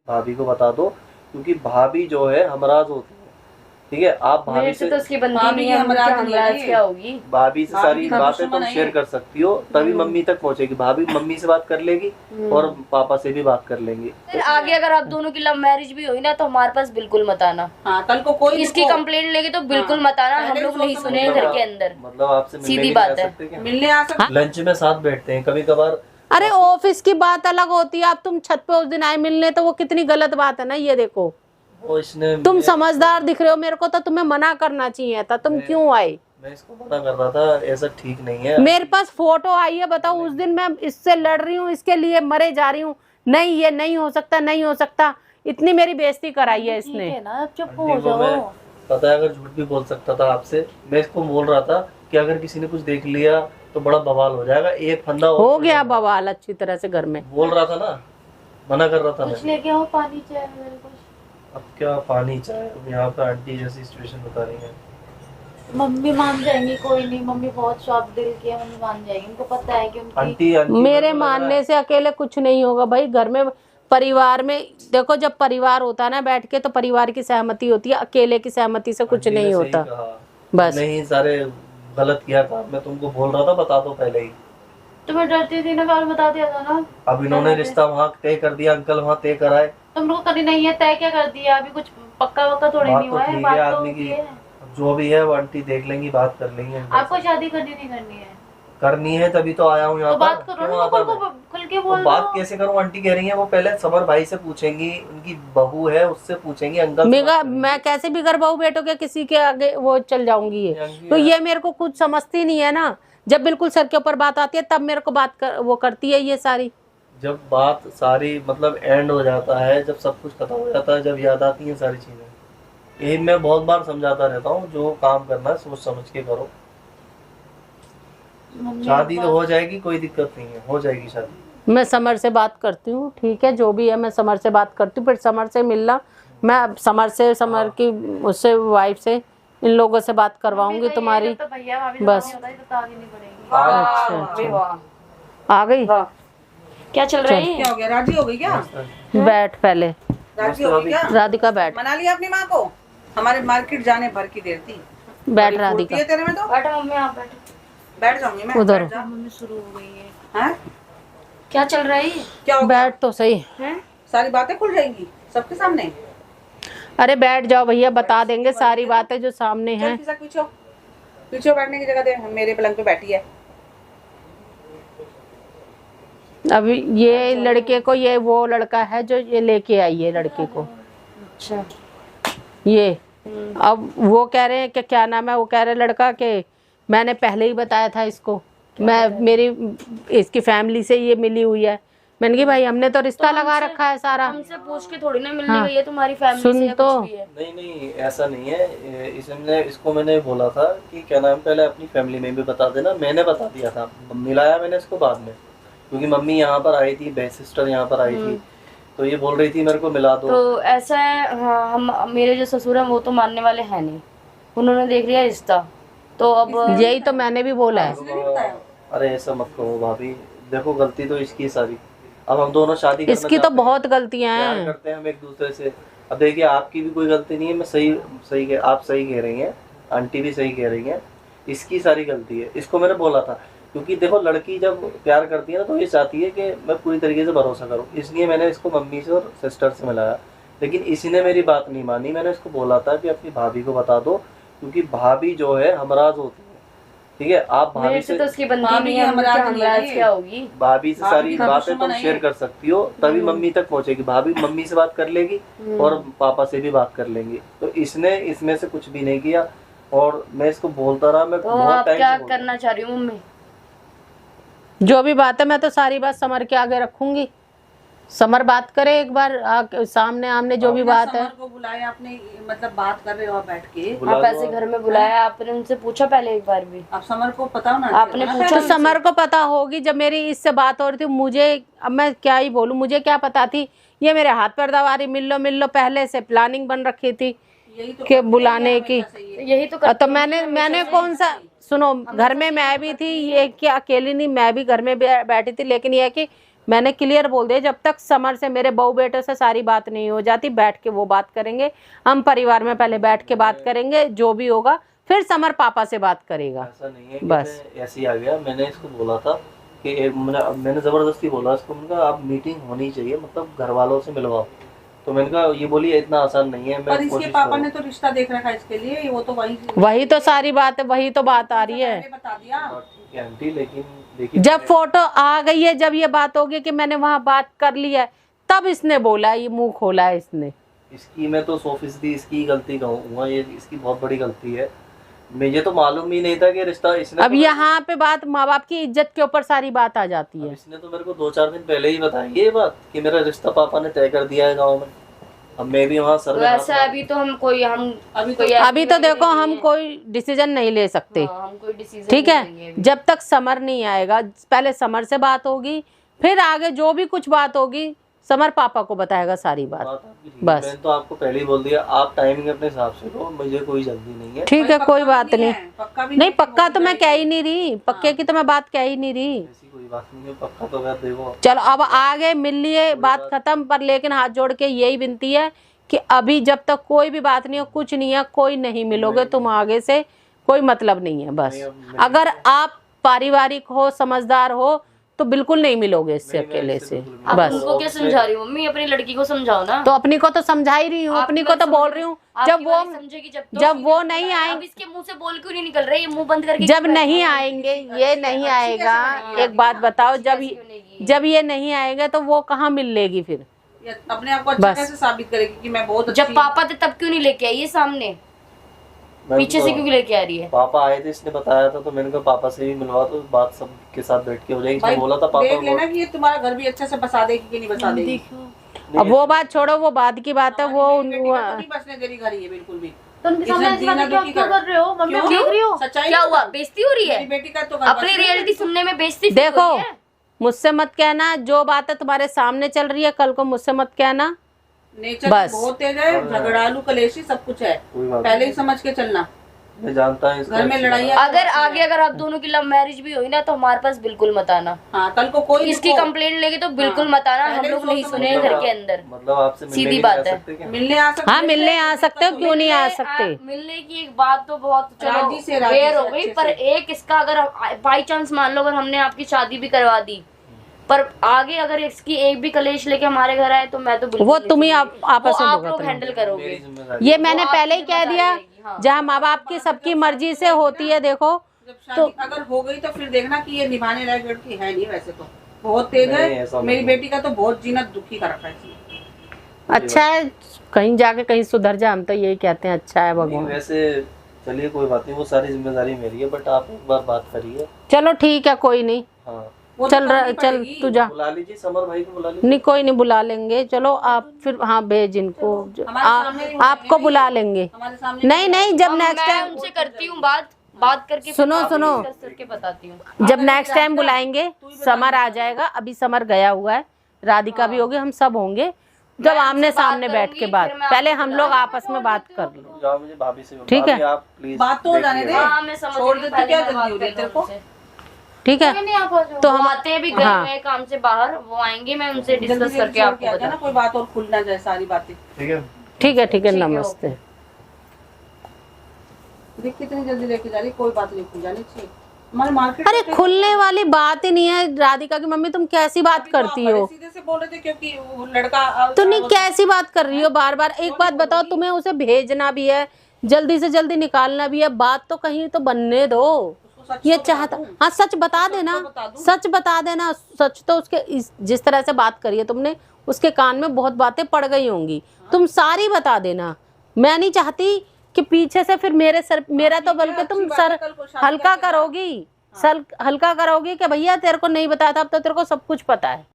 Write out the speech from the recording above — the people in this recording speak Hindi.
भाभी को बता दो, क्योंकि भाभी जो है हमराज होती है। ठीक है, आप भाभी से तो उसकी बनती नहीं है, हमराज क्या होगी। भाभी से सारी बातें तुम शेयर कर सकती हो, तभी मम्मी तक पहुंचेगी। भाभी मम्मी से बात कर लेगी और पापा से भी बात कर लेंगी। फिर आगे अगर आप दोनों की लव मैरिज भी हुई ना तो हमारे पास बिल्कुल मत आना। हाँ, कल को कोई इसकी कंप्लेंट लेगी तो बिल्कुल मत आना, हम लोग नहीं सुने घर के अंदर। मतलब आपसे सीधी बात है, मिलने आ सकते, लंच में साथ बैठते हैं कभी कभार। अरे ऑफिस की बात अलग होती है, आप तुम छत पे उस दिन आए मिलने तो वो कितनी गलत बात है ना। ये देखो वो इसने तुम समझदार दिख रहे हो, मेरे को तो तुम्हें मना करना चाहिए था, तुम क्यों आए। मैं इसको मना कर रहा था, ऐसा ठीक नहीं है। मेरे पास फोटो आई है, बताओ उस दिन मैं इससे लड़ रही हूँ, इसके लिए मरे जा रही हूँ, नहीं ये नहीं हो सकता, नहीं हो सकता, इतनी मेरी बेइज्जती कराई है इसने। ना चुप आंटी हो को जाओ। मैं पता है अगर झूठ भी बोल सकता था आपसे। मैं इसको बोल रहा था कि अगर किसी ने कुछ देख लिया तो बड़ा बवाल हो जाएगा, एक फंदा और हो गया बवाल अच्छी तरह से घर में। बोल रहा था ना, मना कर रहा था कुछ मैं। लेके आओ, पानी चाय मेरे को। अब क्या पानी चाहे, अब यहाँ पे आंटी जैसी सिचुएशन बता रही है। मम्मी मान जाएंगी, कोई नहीं, मम्मी बहुत सॉफ्ट दिल की है, मम्मी मान जाएगी, उनको पता है कि उनकी आंटी मेरे मानने से अकेले कुछ नहीं होगा भाई। घर में परिवार में देखो, जब परिवार होता है ना बैठ के तो परिवार की सहमति होती है, अकेले की सहमति से कुछ नहीं होता। बस नहीं, सारे गलत किया था, मैं तुमको बोल रहा था बता दो पहले ही। तुम्हें डरती थी ना, कल बता दिया था ना। अब इन्होंने रिश्ता वहाँ तय कर दिया, अंकल वहाँ तय कराए। तुम लोग कभी नहीं है, तय क्या कर दिया, अभी कुछ पक्का वक्का थोड़ी बात नहीं तो हुआ है, ठीक है बात तो आदमी होती की, है। जो भी है वो आंटी देख लेंगी, बात कर लेंगे। आपको शादी करनी नहीं करनी है करनी है तभी तो आया हूँ यहाँ तो पर। बात करो ना, खुल के बोल बात दो। कैसे करूँ, आंटी कह रही है वो पहले समर भाई से पूछेंगी, उनकी बहू है उससे पूछेंगी, अंकल से बात करेंगी। मैं कैसे भी घर बहू बेटो के किसी के आगे वो चल जाऊंगी ये। तो ये मेरे को कुछ समझती नहीं है ना। जब बिल्कुल सर के ऊपर बात आती है तब मेरे को वो करती है ये सारी। जब बात सारी मतलब एंड हो जाता है, जब सब कुछ खत्म हो जाता है, जब याद आती है सारी चीजें। यही मैं बहुत बार समझाता रहता हूँ, जो काम करना है सोच समझ के करो। शादी तो हो जाएगी, कोई दिक्कत नहीं है, हो जाएगी शादी। मैं समर से बात करती हूँ, ठीक है जो भी है, मैं समर से बात करती हूँ, फिर समर से मिलना, मैं समर से, समर की उससे वाइफ से, इन लोगों से बात करवाऊंगी तुम्हारी। बस अच्छा आ गई। क्या चल रहा है? क्या हो गया, राजी हो गई क्या? बैठ पहले, राजी हो गई क्या? राधिका बैठ। मना लिया अपनी माँ को? हमारे मार्केट जाने भर की देर थी। बैठ बड़ी राधिका। फुर्ती है तेरे में तो। बैठो मम्मी, आप बैठो। बैठ जाऊंगी मैं। उधर। बैठ जा। मम्मी शुरू हो गई है। हैं? क्या चल रहा है? क्या हो गया? बैठ तो सही। सारी बातें खुल जाएंगी सबके सामने। अरे बैठ जाओ भैया, बता देंगे सारी बातें जो सामने हैं। चल पीछे पीछे बैठने की जगह दे, मेरे पलंग पे बैठी है। अभी ये लड़के को, ये वो लड़का है जो ये लेके आई है लड़के को। अच्छा। ये अब वो कह रहे हैं कि क्या नाम है, वो कह रहे लड़का कि मैंने पहले ही बताया था इसको, मैं मेरी इसकी फैमिली से ये मिली हुई है। मैंने कहा भाई हमने तो रिश्ता लगा रखा है सारा। हमसे पूछ के थोड़ी ना मिलने गई है तुम्हारी फैमिली से या तो कुछ भी है। नहीं ऐसा नहीं है। इसको मैंने बोला था कि क्या नाम, पहले अपनी फैमिली में भी बता देना। मैंने बता दिया था, मिलाया मैंने इसको बाद में, क्योंकि मम्मी यहाँ पर आई थी, बहन सिस्टर यहाँ पर आई थी, तो ये बोल रही थी मेरे को मिला दो। तो ऐसा है, हाँ, हम मेरे जो ससुर हैं वो तो मानने वाले हैं नहीं, उन्होंने देख लिया रिश्ता, तो अब यही तो मैंने भी बोला है। अरे ऐसा मत कहो भाभी, देखो गलती तो इसकी सारी। अब हम दोनों शादी करना इसकी तो चाहते हैं, बहुत गलतियां प्यार हैं। करते हैं हम एक दूसरे से। अब देखिए आपकी भी कोई गलती नहीं है, मैं आप सही कह रही हैं, आंटी भी सही कह रही हैं, इसकी सारी गलती है। इसको मैंने बोला था, क्योंकि देखो लड़की जब प्यार करती है ना तो ये चाहती है कि मैं पूरी तरीके से भरोसा करूं, इसलिए मैंने इसको मम्मी से और सिस्टर से मिलाया। लेकिन इसी ने मेरी बात नहीं मानी। मैंने इसको बोला था कि अपनी भाभी को बता दो, क्योंकि भाभी जो है हमराज होती है। ठीक है, आप भाभी से तो उसकी बनती नहीं है, हमराज क्या होगी। भाभी से सारी बातें तुम शेयर कर सकती हो, तभी मम्मी तक पहुंचेगी। भाभी मम्मी से बात कर लेगी और पापा से भी बात कर लेंगी। तो इसने इसमें से कुछ भी नहीं किया और मैं इसको बोलता रहा। मैं तो बहुत आप टाइम क्या करना चाह रही हूँ मम्मी? जो भी बात है मैं तो सारी बात समर के आगे रखूंगी। समर बात करे एक बार सामने आमने, जो भी बात है। समर को बुलाया आपने, मतलब बात कर रहे हो आप बैठ के? आप ऐसे घर में बुलाया, आपने उनसे पूछा पहले एक बार भी? आप समर को पता हो ना, आपने पूछा? तो समर को पता होगी, जब मेरी इससे बात हो रही थी मुझे, अब मैं क्या ही बोलूं, मुझे क्या पता थी। ये मेरे हाथ पर दवारी, मिल लो, पहले से प्लानिंग बन रखी थी कि बुलाने की। यही तो मैंने कौन सा, सुनो घर में मैं भी थी, ये क्या अकेली नहीं, मैं भी घर में बैठी थी, लेकिन ये कि मैंने क्लियर बोल दिया, जब तक समर से मेरे बहू बेटे से सारी बात नहीं हो जाती, बैठ के वो बात करेंगे। हम परिवार में पहले बैठ के बात करेंगे, जो भी होगा फिर समर पापा से बात करेगा। ऐसा नहीं है कि बस। मैं ऐसे ही आ गया। मैंने इसको बोला था कि मैंने जबरदस्ती बोला इसको, मैंने कहा आप मीटिंग होनी चाहिए, मतलब घर वालों से मिलवाओ। तो मैंने कहा ये बोली इतना आसान नहीं है, पर मैं इसके कोशिश पापा करूंगा। ने तो रिश्ता देख रखा है इसके लिए, वो तो वही तो सारी बात है, वही तो बात आ रही है। मैंने बता दिया। हाँ, ठीक है आंटी, लेकिन देखिए जब फोटो आ गई है, जब ये बात होगी कि मैंने वहां बात कर ली है, तब इसने बोला, ये मुंह खोला है इसने। इसकी मैं तो 100% इसकी गलती कहूँगा, ये इसकी बहुत बड़ी गलती है। मुझे तो मालूम ही नहीं था कि रिश्ता इसने अब तो यहाँ पे बात माँ बाप की इज्जत के ऊपर सारी बात आ जाती अब है। इसने तो मेरे को 2-4 दिन पहले ही बताई ये बात कि मेरा रिश्ता पापा ने तय कर दिया है गाँव में। अब मैं भी वहाँ सर में हाथ वैसे मार- अभी तो हम कोई हम अभी कोई अभी तो ऐसी देखो नहीं हम है। कोई डिसीजन नहीं ले सकते, हाँ, हम कोई डिसीजन ठीक नहीं लेंगे है। अभी। जब तक समर नहीं आएगा, पहले समर से बात होगी, फिर आगे जो भी कुछ बात होगी समर पापा को बताएगा सारी बात। बात आपकी ठीक है। बस। मैंने तो आपको पहले ही बोल दिया, आप टाइमिंग अपने हिसाब से लो, मुझे कोई जल्दी नहीं है। ठीक है, कोई बात नहीं। पक्का भी नहीं कि पक्का वो तो मैं जाएगी। कह ही नहीं रही, पक्के की तो मैं बात कह ही नहीं रही। ऐसी कोई बात नहीं है, पक्का तो मैं देखो। चलो अब आगे मिल लिए, बात खत्म। पर लेकिन हाथ जोड़ के यही विनती है कि अभी जब तक कोई भी बात नहीं हो, कुछ नहीं है, कोई नहीं मिलोगे तुम आगे से, कोई मतलब नहीं है। बस अगर आप पारिवारिक हो, समझदार हो, तो बिल्कुल नहीं मिलोगे इससे नहीं, मैं अकेले इससे से। बिल्कुल आप बस उनको क्या समझा रही हो मम्मी? अपनी लड़की को समझाओ ना। तो अपनी को तो समझा ही रही हूँ, आपकी अपनी को तो वाली बोल समझ- रही हूँ। आपकी जब वो वाली समझेगी जब वो नहीं अब आएंगे, इसके मुंह से बोल क्यों नहीं निकल रहा है? ये मुंह बंद करके जब क्यों नहीं बैठा है? आएंगे, ये नहीं आएगा। बनेगी? एक बात बताओ, अच्छी जब कैसी बनेगी? जब ये नहीं आएगा तो वो कहाँ मिल लेगी फिर? ये अपने आप को अच्छा बस। कैसे साबित करेगी कि मैं बहुत जब अच्छी पापा थे तब क्यों नहीं लेके आई ये सामने? मैं पीछे से तो- क्यों लेके आ रही है? पापा आए थे, इसने बताया था, तो मैंने कहा पापा से भी मिलवा तो बात सब के साथ बैठ के हो जाएगी। भाई तो बोला था पापा देख को लेना कि ये तुम्हारा घर भी अच्छे से बसा देगी कि नहीं बसा देगी। अब वो बात छोड़ो, वो बाद की बात है। वो हमारी बेटी का तो नहीं बसने दे रही घर ये बिल्कुल भी। तो उनके इसने सामने ऐसी जीना बातें क्यों दुखी क्यों कर रहे हो मम्मी? क्यों? वो देख रही हो सच्चाई क्या नहीं हुआ? है। बेइज्जती हो रही है? मेरी बेटी का तो घर अपनी बसने दे रियलिटी रही। सुनने में बेइज्जती फील हो देखो, रही है? मुझसे मत कहना, जो बात है तुम्हारे सामने चल रही है, कल को मुझसे मत कहना। नेचर बस। बहुत तेज है, झगड़ालू कलेशी सब कुछ है, कोई बात पहले ही समझ के चलना। मैं जानता हूँ इसका घर में अच्छी लड़ाइयाँ बात। अगर आगे अगर आप दोनों की लव मैरिज भी हुई ना तो हमारे पास बिल्कुल मत आना। हाँ कल को कोई इसकी देखो, कंप्लेंट लेके तो बिल्कुल हाँ, मत आना। हम पहले लोग सोच नहीं समझ सुने के घर के अंदर। मतलब आपसे मिलने सीधी भी नहीं बात आ है। सकते क्या? मिलने आ सकते हाँ, मिलने आ सकते हो, क्यों नहीं आ सकते? मिलने की एक बात तो बहुत राजी से, चलो राजी रेयर से, हो गई, अच्छे पर से। एक इसका अगर बाई चांस मान लो अगर हमने आपकी शादी भी करवा दी, पर आगे अगर इसकी एक भी कलेश लेके हमारे घर आए तो मैं तो बिल्कुल वो नहीं तुम ही सुनूंगी। आपस वो में आप भुगतना। लोग हैंडल मेरी करोगे। जिम्मेदारी ये है। मैंने वो पहले ही आपकी कह दिया, जिम्मेदारी रहेगी, हाँ। जहाँ माँ बाप की सबकी मर्जी से होती है। देखो जब शादी अगर हो गई तो फिर देखना कि ये निभाने लायक लड़की है नहीं, वैसे तो बहुत तेज नहीं, है। ऐसा मेरी नहीं। बेटी का तो बहुत जीना दुखी कर रखा है इसने। अच्छा है, कहीं जाके कहीं सुधर जा, हम तो यही कहते हैं। अच्छा है नहीं, भगवान। वैसे चलिए कोई बात नहीं, वो सारी जिम्मेदारी मेरी है, बट आप एक बार बात करिए। चलो ठीक है, कोई नहीं। हाँ, वो चल तो रहा, करनी चल पड़ेगी। तू जा। बुला लीजिए समर भाई को, बुला लीजिए। नहीं कोई नहीं, बुला लेंगे। चलो आप फिर, हाँ भेज इनको, हमारे सामने ही आपको बुलाएंगे। बुला लेंगे। हमारे सामने नहीं नहीं, जब अब नेक्स्ट मैं टाइम, उनसे करती हूँ बात करके फिर सुनो, आपको सुनो। discuss करके बताती हूँ। जब नेक्स्ट टाइम बुलाएंगे, समर आ जाएगा। अभी समर गया हुआ है, राधिका भी होगी, हम सब होंगे। जब मैं आमने उनसे बात सामने बैठ के करूंगी, बात, फिर मैं पहले आपको हम बुला लोग लूंगी। आपस में बात कर लो। जाओ, मुझे भाभी से ठीक है। भाभी, आप प्लीज बात तो हो जाने दे। हाँ मैं समझ छोड़ रही दे हूँ, तो पहले क्या मैं जल्दी बात हो रही है करता तेरे हूँ को? उनसे। ठीक है, कोई नहीं, आप आ जाओ। तो वो हम- आते हैं भी गए हाँ। हुए हैं काम से बाहर, वो आएंगे, मैं उनसे जल्दी डिस्कस जल्दी करके छोड़ आपको के आ जाना, बताऊँ। कोई बात और खुल ना जाए सारी बातें। ठीक है। ठीक है, ठीक है, ठीक है, नमस्ते। देख कितनी जल्दी लेके जा रही, कोई बात नहीं खुल जानी चाहिए। हमारे मार्केट अरे खुलने वाली बात ही नहीं है। राधिका की मम्मी, तुम कैसी बात करती हो? सीधे से बोल रहे थे क्योंकि वो लड़का तो नहीं, कैसी बात कर रही हो बार बार? एक बात बताओ, तुम्हें उसे भेजना भी है, जल्दी से जल्दी निकालना भी है, बात तो कहीं तो बनने दो। उसको सच ये तो चाहता, बता दूं। हाँ सच बता देना, बता दूं। सच बता देना। सच तो उसके जिस तरह से बात करी है तुमने, उसके कान में बहुत बातें पड़ गई होंगी। तुम सारी बता देना। मैं नहीं चाहती कि पीछे से फिर मेरे सर, मेरा तो बल्कि तुम अच्छी बात है, सर कल को शादी हल्का करके करोगी, सर हल्का करोगी कि भैया तेरे को नहीं बताया था, अब तो तेरे को सब कुछ पता है।